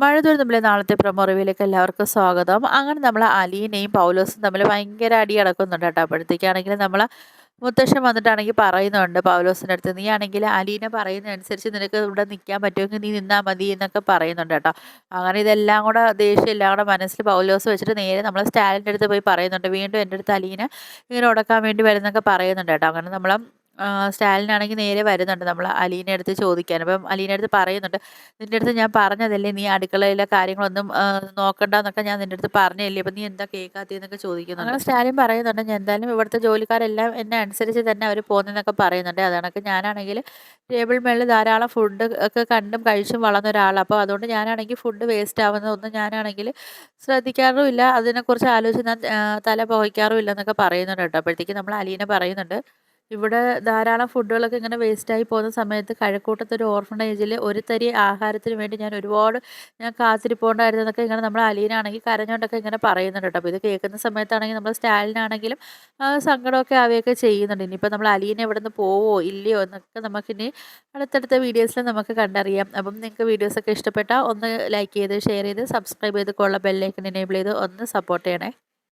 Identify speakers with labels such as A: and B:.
A: മഴതോരും തമ്മിലെ നാളത്തെ പ്രൊമോ റിവ്യൂയിലേക്ക് എല്ലാവർക്കും സ്വാഗതം. അങ്ങനെ നമ്മൾ അലീനയും പൗലോസും തമ്മിൽ ഭയങ്കര അടി നടക്കുന്നുണ്ട് കേട്ടോ. അപ്പോഴത്തേക്കാണെങ്കിൽ നമ്മളെ മുത്തശ്ശൻ വന്നിട്ടാണെങ്കിൽ പറയുന്നുണ്ട് പൗലോസിൻ്റെ അടുത്ത്, നീ ആണെങ്കിൽ അലീന പറയുന്നതനുസരിച്ച് നിനക്ക് ഇവിടെ നിൽക്കാൻ പറ്റുമെങ്കിൽ നീ നിന്നാൽ മതി എന്നൊക്കെ പറയുന്നുണ്ട് കേട്ടോ. അങ്ങനെ ഇതെല്ലാം കൂടെ ദേഷ്യം എല്ലാം കൂടെ മനസ്സിൽ പൗലോസ് വെച്ചിട്ട് നേരെ നമ്മൾ സ്റ്റാലിൻ്റെ അടുത്ത് പോയി പറയുന്നുണ്ട്. വീണ്ടും എൻ്റെ അടുത്ത് അലീന ഇങ്ങനെ ഉടക്കാൻ വേണ്ടി വരുന്നൊക്കെ പറയുന്നുണ്ട് കേട്ടോ. അങ്ങനെ നമ്മൾ സ്റ്റാലിനാണെങ്കിൽ നേരെ വരുന്നുണ്ട് നമ്മൾ അലീനയുടെ അടുത്ത് ചോദിക്കാൻ. അപ്പം അലീനയുടെ അടുത്ത് പറയുന്നുണ്ട്, നിൻ്റെ അടുത്ത് ഞാൻ പറഞ്ഞതല്ലേ നീ അടുക്കളയിലെ കാര്യങ്ങളൊന്നും നോക്കണ്ടെന്നൊക്കെ ഞാൻ നിൻ്റെ അടുത്ത് പറഞ്ഞതല്ലേ, അപ്പം നീ എന്താ കേൾക്കാത്തതെന്നൊക്കെ ചോദിക്കുന്നുണ്ട്. അങ്ങനെ സ്റ്റാലിൻ പറയുന്നുണ്ട്, ഞാൻ എന്തായാലും ഇവിടുത്തെ ജോലിക്കാരെല്ലാം എന്നെ അനുസരിച്ച് തന്നെ അവർ പോകുന്നതെന്നൊക്കെ പറയുന്നുണ്ട്. അതാണൊക്കെ ഞാനാണെങ്കിൽ ടേബിൾ മേളിൽ ധാരാളം ഫുഡ് ഒക്കെ കണ്ടും കഴിച്ചും വളർന്ന ഒരാളാണ്. അപ്പോൾ അതുകൊണ്ട് ഞാനാണെങ്കിൽ ഫുഡ് വേസ്റ്റ് ആവുന്നതൊന്നും ഞാനാണെങ്കിൽ ശ്രദ്ധിക്കാറുമില്ല, അതിനെക്കുറിച്ച് ആലോചിച്ച് ഞാൻ തല പുകയ്ക്കാറുമില്ല എന്നൊക്കെ പറയുന്നുണ്ട് കേട്ടോ. അപ്പോഴത്തേക്കും നമ്മൾ അലീന പറയുന്നുണ്ട്, ഇവിടെ ധാരാളം ഫുഡുകളൊക്കെ ഇങ്ങനെ വേസ്റ്റായി പോകുന്ന സമയത്ത് കഴക്കൂട്ടത്തൊരു ഓർഫണേജിൽ ഒരു തരി ആഹാരത്തിന് വേണ്ടി ഞാൻ കാത്തിരിപ്പുണ്ടായിരുന്നു എന്നൊക്കെ ഇങ്ങനെ നമ്മൾ അലീനാണെങ്കിൽ കരഞ്ഞുകൊണ്ടൊക്കെ ഇങ്ങനെ പറയുന്നുണ്ട് കേട്ടോ. അപ്പോൾ ഇത് കേൾക്കുന്ന സമയത്താണെങ്കിൽ നമ്മൾ സ്റ്റാലിനാണെങ്കിലും സങ്കടമൊക്കെ ആവുകയൊക്കെ ചെയ്യുന്നുണ്ട്. ഇനിയിപ്പോൾ നമ്മൾ അലീന ഇവിടെ നിന്ന് പോവോ ഇല്ലയോ എന്നൊക്കെ നമുക്കിനി അടുത്തടുത്ത വീഡിയോസിൽ നമുക്ക് കണ്ടറിയാം. അപ്പം നിങ്ങൾക്ക് വീഡിയോസൊക്കെ ഇഷ്ടപ്പെട്ടാൽ ഒന്ന് ലൈക്ക് ചെയ്ത് ഷെയർ ചെയ്ത് സബ്സ്ക്രൈബ് ചെയ്ത് ബെല്ലൈക്കൺ എനേബിൾ ചെയ്ത് ഒന്ന് സപ്പോർട്ട് ചെയ്യണേ.